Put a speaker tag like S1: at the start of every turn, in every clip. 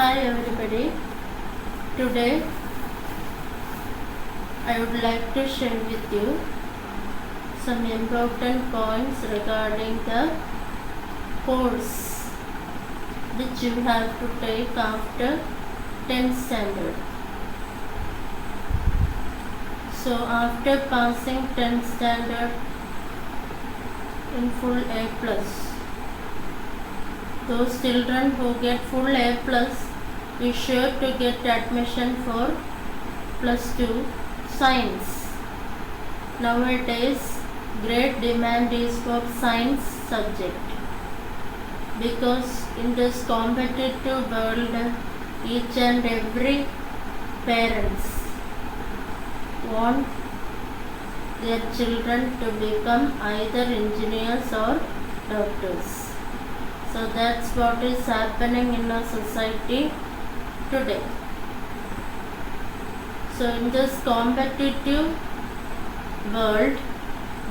S1: Hi everybody. Today I would like to share with you some important points regarding the course which you have to take after 10th standard. So after passing 10th standard in full A plus, those children who get full A plus is sure to get admission for +2 science. Nowadays great demand is for science subject because in this competitive world each and every parents want their children to become either engineers or doctors. So that's what is happening in our society today. So in this competitive world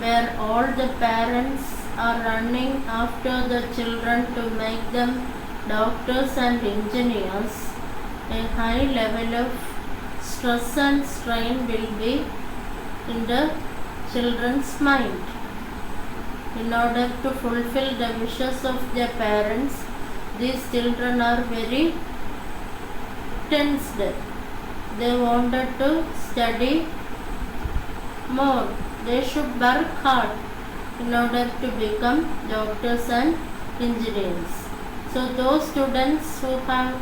S1: where all the parents are running after the children to make them doctors and engineers, a high level of stress and strain will be in the children's mind. In order to fulfill the wishes of their parents, these children are very tensed. They wanted to study more. They should work hard in order to become doctors and engineers. So those students who have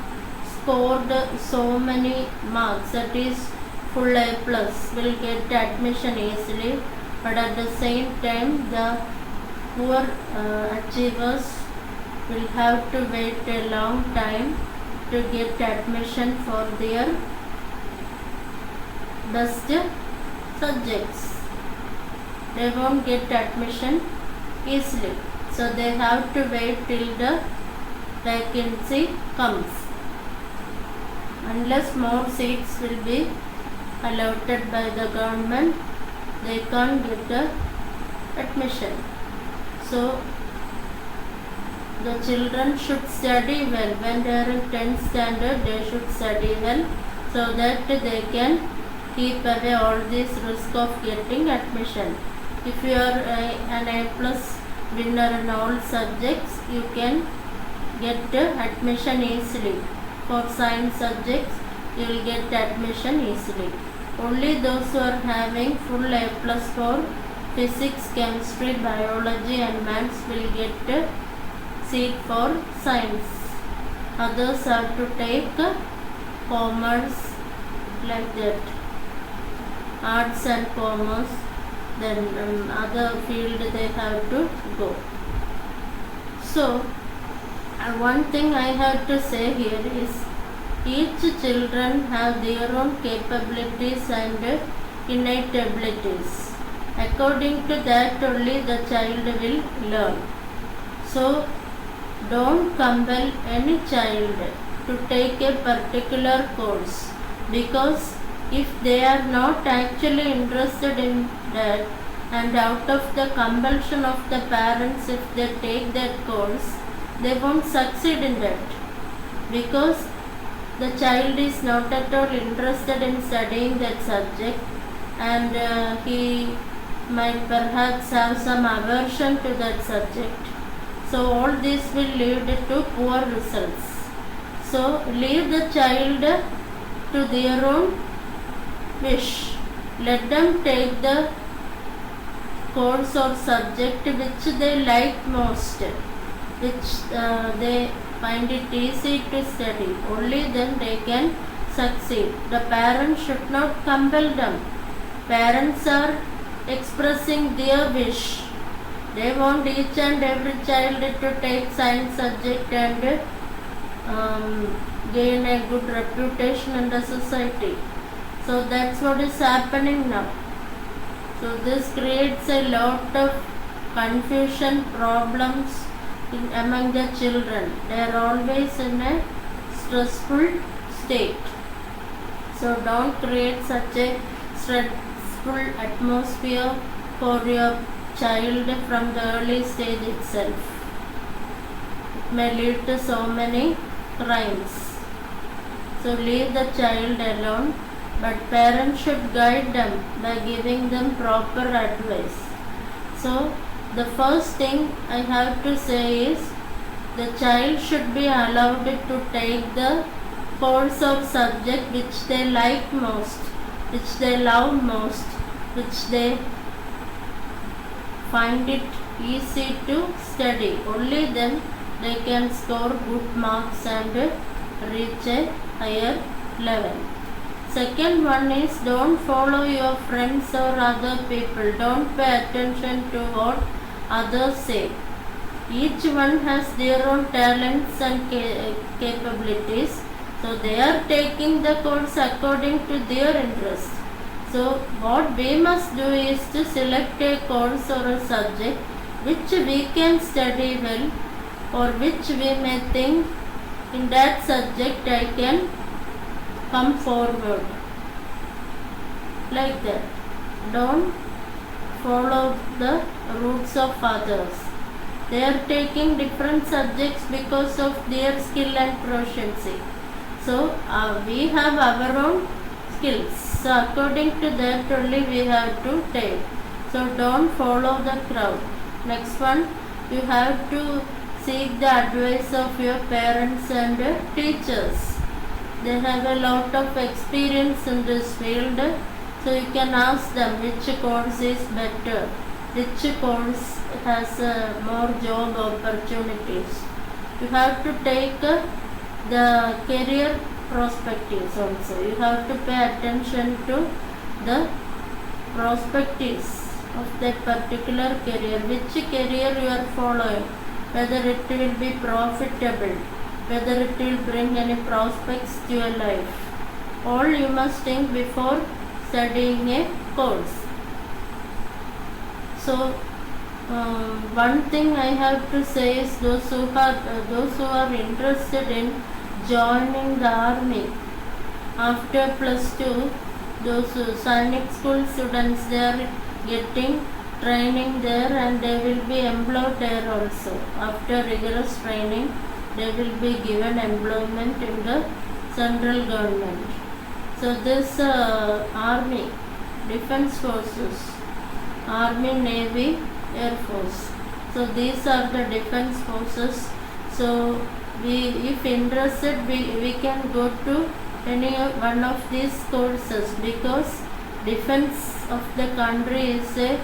S1: scored so many marks, that is full A plus, will get admission easily, but at the same time the poor achievers will have to wait a long time to get admission for their best subjects. They won't get admission easily, so they have to wait till the vacancy comes. Unless more seats will be allotted by the government, they can't get the admission. So the children should study well. When they are in 10th standard, they should study well so that they can keep away all this risk of getting admission. If you are an A plus winner in all subjects, you can get admission easily. For science subjects, you will get admission easily. Only those who are having full A plus for physics, chemistry, biology and maths will get seat for science. Others have to take commerce, like that, arts and commerce, then other field they have to go. So one thing I have to say here is each children have their own capabilities and innate abilities. According to that only the child will learn. So don't compel any child to take a particular course, because if they are not actually interested in that, and out of the compulsion of the parents, if they take that course, they won't succeed in that, because the child is not at all interested in studying that subject, and he might perhaps have some aversion to that subject. So all this will lead to poor results. So leave the child to their own wish. Let them take the course or subject which they like most, which they find it easy to study. Only then they can succeed. The parents should not compel them. Parents are expressing their wish. They want each and every child to take science subject and gain a good reputation in the society. So that's what is happening now. So this creates a lot of confusion, problems among the children. They are always in a stressful state. So don't create such a stressful atmosphere for your child from the early stage itself. It may lead to so many crimes. So leave the child alone, but parents should guide them by giving them proper advice. So the first thing I have to say is the child should be allowed to take the course or subject which they like most, which they love most, which they find it easy to study. Only then they can score good marks and reach a higher level. Second one is don't follow your friends or other people. Don't pay attention to what others say. Each one has their own talents and capabilities. So they are taking the course according to their interests. So what we must do is to select a course or a subject which we can study well, or which we may think in that subject I can come forward. Like that. Don't follow the routes of others. They are taking different subjects because of their skill and proficiency. So we have our own skills. So according to that only we have to take. So don't follow the crowd. Next one, you have to seek the advice of your parents and teachers. They have a lot of experience in this field. So you can ask them which course is better, which course has more job opportunities. You have to take the career perspectives also. You have to pay attention to the perspectives of that particular career, which career you are following, whether it will be profitable, whether it will bring any prospects to your life. All you must think before studying a course. So one thing I have to say is those who are interested in joining the army after +2, those Sainik school students, they are getting training there and they will be employed there also. After rigorous training, they will be given employment in the central government. So this army, defense forces, army, navy, air force. So these are the defense forces. So if interested, we can go to any one of these courses, because defense of the country is a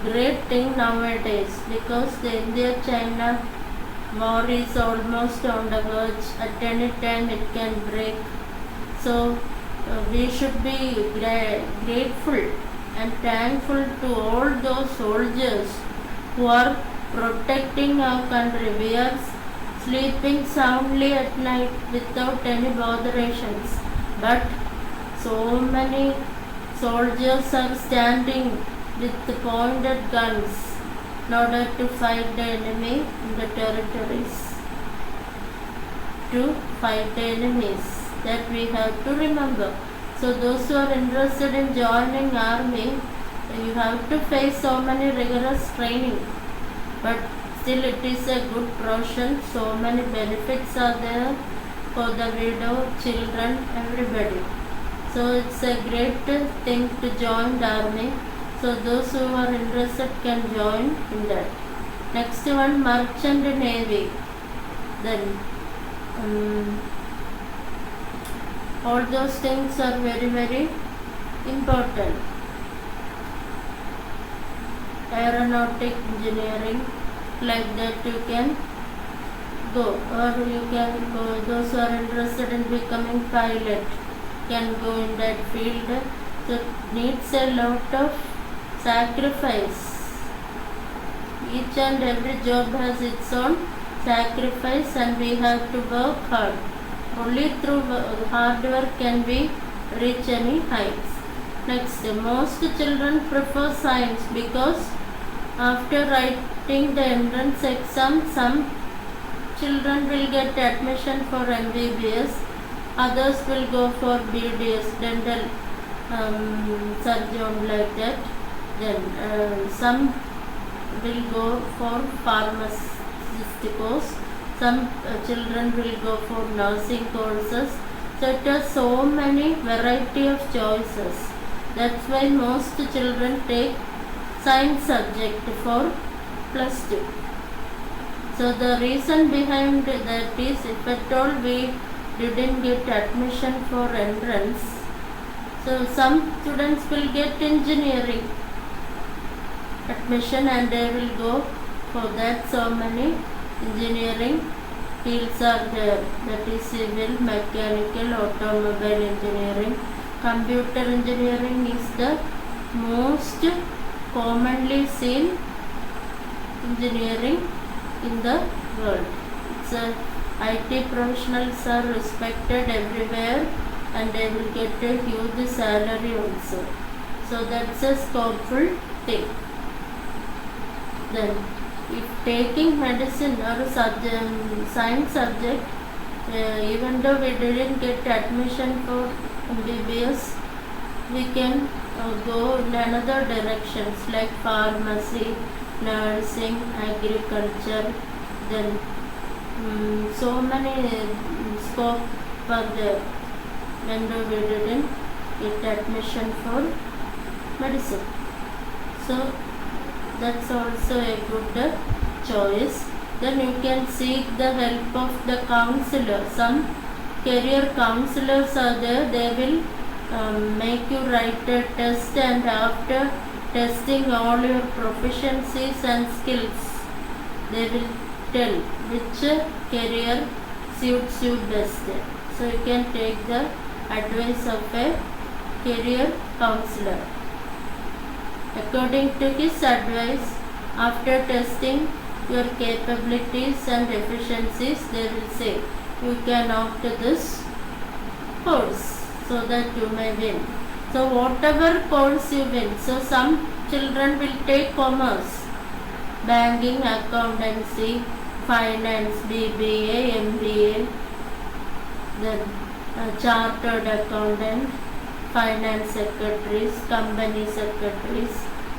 S1: great thing nowadays, because the India-China war is almost on the verge. At any time it can break. So we should be grateful and thankful to all those soldiers who are protecting our country. We are sleeping soundly at night without any botherations, but so many soldiers are standing with pointed guns in order to fight the enemy in the territories, to fight the enemies. That we have to remember. So those who are interested in joining army, you have to face so many rigorous training, but still it is a good profession. So many benefits are there for the widow, children, everybody. So it's a great thing to join the army. So those who are interested can join in that. Next one, merchant navy. Then all those things are very, very important. Aeronautic engineering, like that you can go, or you can go. Those who are interested in becoming pilot can go in that field. So it needs a lot of sacrifice. Each and every job has its own sacrifice, and we have to work hard. Only through hard work can we reach any heights. Next, most children prefer science because after writing the entrance exam, some children will get admission for MBBS, others will go for BDS, dental surgeon, like that. Then some will go for pharmacist course. Some children will go for nursing courses. So it has so many variety of choices. That's why most children take science subject for plus 2. So the reason behind that is, if at all we didn't get admission for entrance, so some students will get engineering admission and they will go for that. So many engineering fields are there, that is civil, mechanical, automobile engineering. Computer engineering is the most commonly seen engineering in the world. It's IT professionals are respected everywhere and they will get a huge salary also. So that's a scopeful thing. Then if taking medicine or a science subject, even though we didn't get admission for MBBS, we can go in another directions like pharmacy, nursing, agriculture. Then so many scope are there, when though we didn't get admission for medicine. So that's also a good choice. Then you can seek the help of the counselor. Some career counselors are there. They will make you write a test, and after testing all your proficiencies and skills, they will tell which career suits you best. So you can take the advice of a career counselor. According to his advice, after testing your capabilities and efficiencies, they will say you can opt this course so that you may win. So whatever course you win, so some children will take commerce, banking, accountancy, finance, BBA, MBA, then chartered accountant, finance secretaries, company secretaries.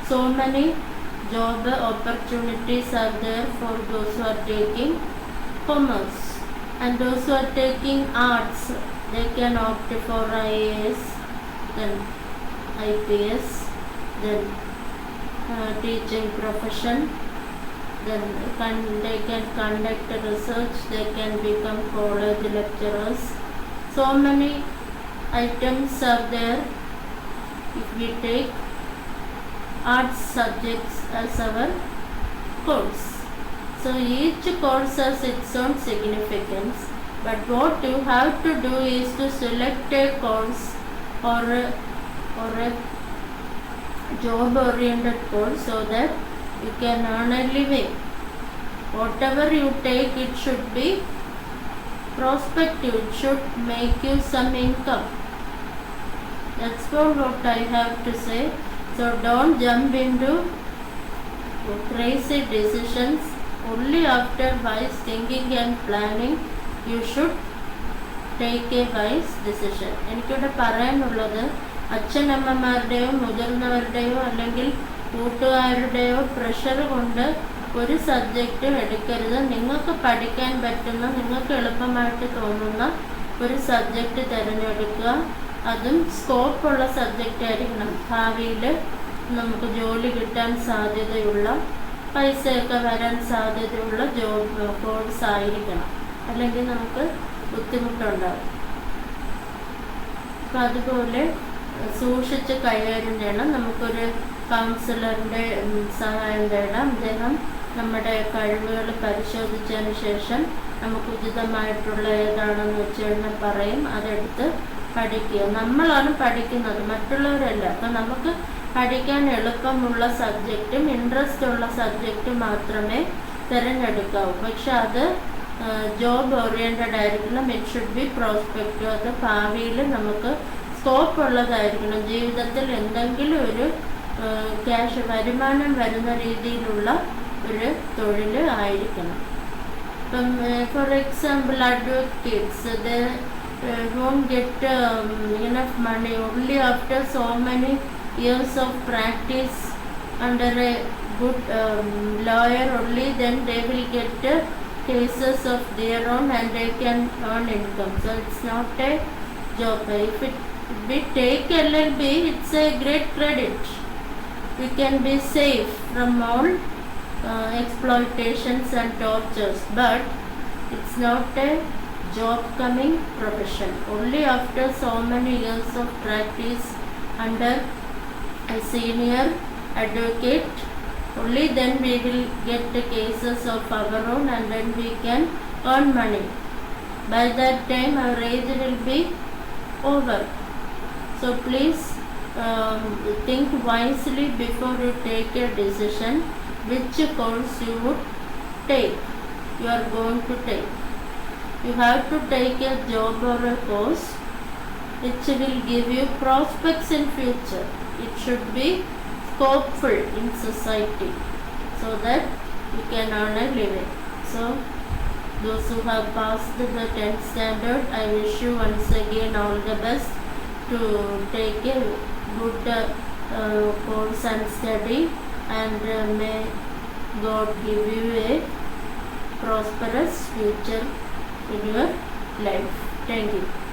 S1: So many job opportunities are there for those who are taking commerce. And those who are taking arts, they can opt for IAS, then IPS, then teaching profession. Then they can conduct research, they can become college lecturers. So many items are there if we take arts subjects as our course. So each course has its own significance, but what you have to do is to select a course or a job oriented course so that you can earn a living. Whatever you take, it should be prospective, it should make you some income. That's all what I have to say. So don't jump into crazy decisions. Only after wise thinking and planning you should take a wise decision. എനിക്കിവിടെ പറയാനുള്ളത്, അച്ഛനമ്മമാരുടെയോ മുതിർന്നവരുടെയോ അല്ലെങ്കിൽ കൂട്ടുകാരുടെയോ pressure കൊണ്ട് ഒരു സബ്ജക്റ്റും എടുക്കരുത്. നിങ്ങൾക്ക് പഠിക്കാൻ പറ്റുന്ന, നിങ്ങൾക്ക് എളുപ്പമായിട്ട് തോന്നുന്ന ഒരു സബ്ജക്റ്റ് തിരഞ്ഞെടുക്കുക. അതും സ്കോപ്പുള്ള സബ്ജക്റ്റ് ആയിരിക്കണം. ഭാവിയിൽ നമുക്ക് ജോലി കിട്ടാൻ സാധ്യതയുള്ള, പൈസയൊക്കെ വരാൻ സാധ്യതയുള്ള ജോബ് കോഴ്സ് ആയിരിക്കണം. അല്ലെങ്കിൽ നമുക്ക് ബുദ്ധിമുട്ടുണ്ടാകും. അപ്പം അതുപോലെ സൂക്ഷിച്ച് കൈകാര്യം ചെയ്യണം. നമുക്കൊരു കൗൺസിലറിൻ്റെ സഹായം തേടാം. അദ്ദേഹം നമ്മുടെ കഴിവുകൾ പരിശോധിച്ചതിന് ശേഷം നമുക്ക് ഉചിതമായിട്ടുള്ള ഏതാണെന്ന് വെച്ച് പറയും. അതെടുത്ത് പഠിക്കുക. നമ്മളാണ് പഠിക്കുന്നത്, മറ്റുള്ളവരല്ല. അപ്പം നമുക്ക് പഠിക്കാൻ എളുപ്പമുള്ള സബ്ജക്റ്റും ഇൻട്രസ്റ്റ് ഉള്ള സബ്ജക്റ്റും മാത്രമേ തിരഞ്ഞെടുക്കാവൂ. പക്ഷെ അത് ജോബ് ഓറിയൻറ്റഡ് ആയിരിക്കണം. It should be prospective. അത് ഭാവിയിൽ നമുക്ക് സ്കോപ്പ് ഉള്ളതായിരിക്കണം. ജീവിതത്തിൽ എന്തെങ്കിലും ഒരു ക്യാഷ് വരുമാനം വരുന്ന രീതിയിലുള്ള ഒരു തൊഴിൽ ആയിരിക്കണം. ഇപ്പം for example advocates, they won't get enough money. Only after so many years of practice under a good lawyer, only then they will get cases of their own and they can earn income. So it's not a job. If we take LLB, it's a great credit. We can be safe from all exploitations and tortures, but it's not a job coming profession. Only after so many years of practice under a senior advocate, only then we will get the cases of our own, and then we can earn money. By that time our age will be over. So please think wisely before you take a decision which course you would take, you are going to take. You have to take a job or a course which will give you prospects in future. It should be scopeful in society so that you can earn a living. So those who have passed the 10th standard, I wish you once again all the best to take a good course and study, and may God give you a prosperous future in your life. Thank you.